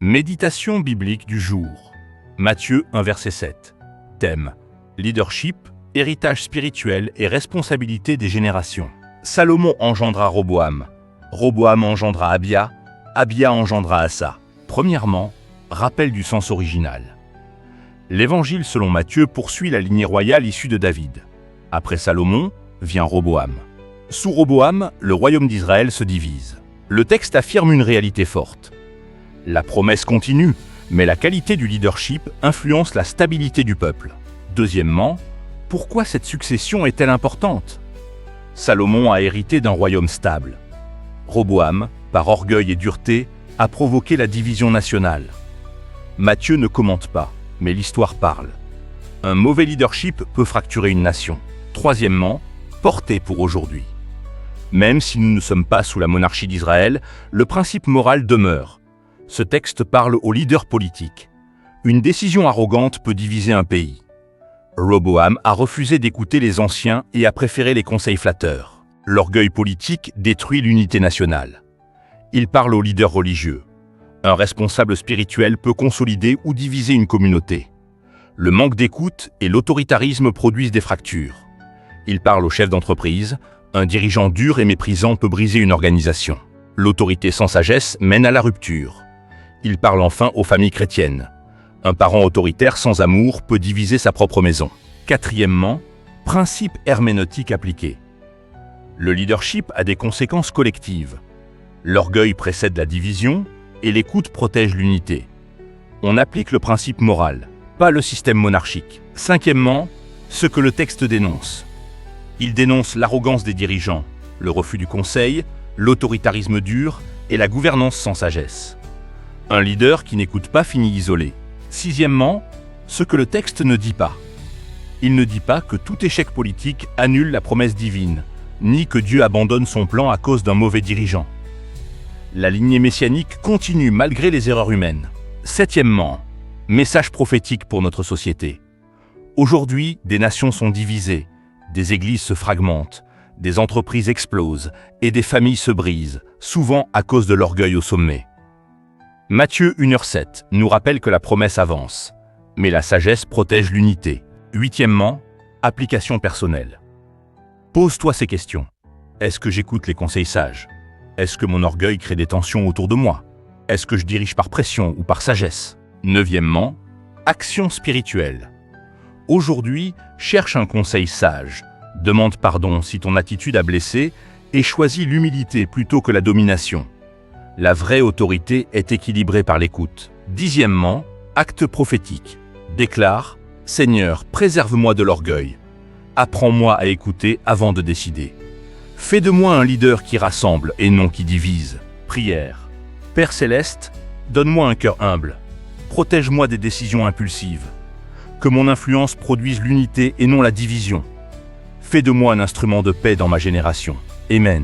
Méditation biblique du jour. Matthieu 1, verset 7. Thème: leadership, héritage spirituel et responsabilité des générations. Salomon engendra Roboam. Roboam engendra Abia. Abia engendra Asa. Premièrement, rappel du sens original. L'évangile selon Matthieu poursuit la lignée royale issue de David. Après Salomon, vient Roboam. Sous Roboam, le royaume d'Israël se divise. Le texte affirme une réalité forte. La promesse continue, mais la qualité du leadership influence la stabilité du peuple. Deuxièmement, pourquoi cette succession est-elle importante? Salomon a hérité d'un royaume stable. Roboam, par orgueil et dureté, a provoqué la division nationale. Matthieu ne commente pas, mais l'histoire parle. Un mauvais leadership peut fracturer une nation. Troisièmement, portée pour aujourd'hui. Même si nous ne sommes pas sous la monarchie d'Israël, le principe moral demeure. Ce texte parle aux leaders politiques. Une décision arrogante peut diviser un pays. Roboam a refusé d'écouter les anciens et a préféré les conseils flatteurs. L'orgueil politique détruit l'unité nationale. Il parle aux leaders religieux. Un responsable spirituel peut consolider ou diviser une communauté. Le manque d'écoute et l'autoritarisme produisent des fractures. Il parle aux chefs d'entreprise. Un dirigeant dur et méprisant peut briser une organisation. L'autorité sans sagesse mène à la rupture. Il parle enfin aux familles chrétiennes. Un parent autoritaire sans amour peut diviser sa propre maison. Quatrièmement, principe herméneutique appliqué. Le leadership a des conséquences collectives. L'orgueil précède la division et l'écoute protège l'unité. On applique le principe moral, pas le système monarchique. Cinquièmement, ce que le texte dénonce. Il dénonce l'arrogance des dirigeants, le refus du conseil, l'autoritarisme dur et la gouvernance sans sagesse. Un leader qui n'écoute pas finit isolé. Sixièmement, ce que le texte ne dit pas. Il ne dit pas que tout échec politique annule la promesse divine, ni que Dieu abandonne son plan à cause d'un mauvais dirigeant. La lignée messianique continue malgré les erreurs humaines. Septièmement, message prophétique pour notre société. Aujourd'hui, des nations sont divisées, des églises se fragmentent, des entreprises explosent et des familles se brisent, souvent à cause de l'orgueil au sommet. Matthieu 1h7 nous rappelle que la promesse avance, mais la sagesse protège l'unité. Huitièmement, application personnelle. Pose-toi ces questions. Est-ce que j'écoute les conseils sages? Est-ce que mon orgueil crée des tensions autour de moi? Est-ce que je dirige par pression ou par sagesse? Neuvièmement, action spirituelle. Aujourd'hui, cherche un conseil sage. Demande pardon si ton attitude a blessé et choisis l'humilité plutôt que la domination. La vraie autorité est équilibrée par l'écoute. Dixièmement, acte prophétique. Déclare: Seigneur, préserve-moi de l'orgueil. Apprends-moi à écouter avant de décider. Fais de moi un leader qui rassemble et non qui divise. Prière. Père céleste, donne-moi un cœur humble. Protège-moi des décisions impulsives. Que mon influence produise l'unité et non la division. Fais de moi un instrument de paix dans ma génération. Amen.